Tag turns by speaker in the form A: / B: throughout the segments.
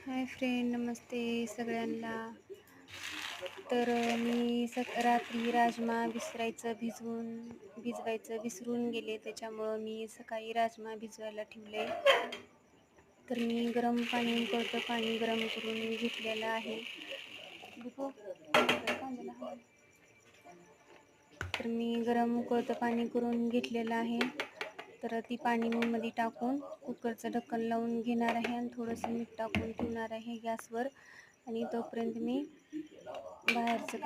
A: Hi friend, नमस्ते सगळ्यांना. मी रात्री राजमा भिजवायचं विसरून गेले, त्याच्यामुळं मी सकाळी राजमा भिजवायला ठेवले. तर मी गरम पाणी उकळतं पाणी गरम करून घेतलेलं आहे. तर मी गरम उकळतं पाणी करून घेतलेलं आहे. तर ती पाणी मी मध्ये टाकून कुकरचं ढक्कन लावून घेणार आहे आणि थोडंसं मीठ टाकून ठेवणार आहे गॅसवर. आणि तोपर्यंत मी बाहेरचं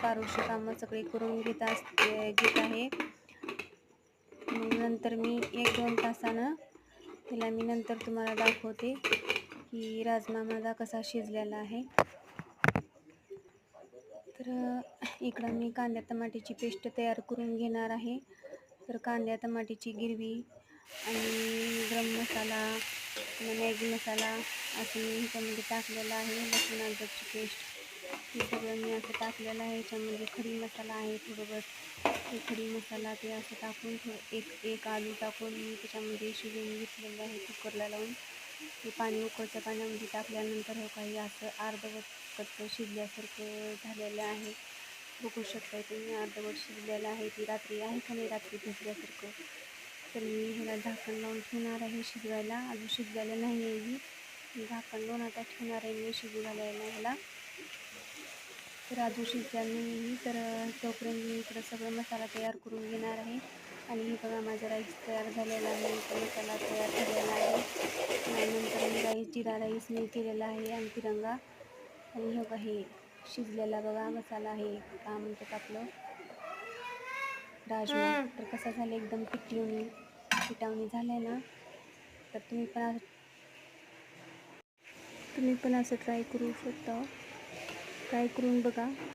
A: पारुशी कामं सगळे करून घेत आहे. मग नंतर मी 1-2 तासानं मी नंतर तुम्हाला दाखवते की राजमा माझा कसा शिजलेला आहे. तर इकडं मी कांदा टमाट्याची पेस्ट तयार करून घेणार आहे. तर कांदा टमाट्याची गिरवी आणि गरम मसाला, मॅगी मसाला असं मी ह्याच्यामध्ये टाकलेलं आहे. लसूण अद्रकची पेस्ट हे सगळं मी असं टाकलेलं आहे. ह्याच्यामध्ये खडी मसाला आहे ते खडी मसाला ते असं टाकून एक आलू टाकून मी त्याच्यामध्ये शिजवून घेतलेलं आहे कुकरला लावून. ते पाणी उकळत्या पाण्यामध्ये टाकल्यानंतर काही असं अर्धवट शिजल्यासारखं झालेलं आहे. बघू शकता तुम्ही अर्धवट शिजलेलं आहे. ती रात्री आहे का नाही रात्री भिजल्यासारखं. तर मी ह्याला झाकण लावून ठेवणार आहे शिजवायला. अजून शिजलेलं नाही आहे. झाकण लावून आता ठेवणार आहे मी शिजू घालायला ह्याला. तर अजून शिजलेलं नाही. तर तोपर्यंत मी इकडं सगळं मसाला तयार करून घेणार आहे. आणि हे बघा माझा राईस तयार झालेला आहे. मसाला तयार झालेला आहे. नंतर मी जिरा राईस मी केलेला आहे आणि तिरंगा. आणि हे बघा हे शिजलेला बघा मसाला आहे का म्हणतात आपलं राजमा. तर कसा झालं एकदम पिठावणी झालाय ना. तर तुम्ही पण असं ट्राय करू शकता. ट्राय करून बघा.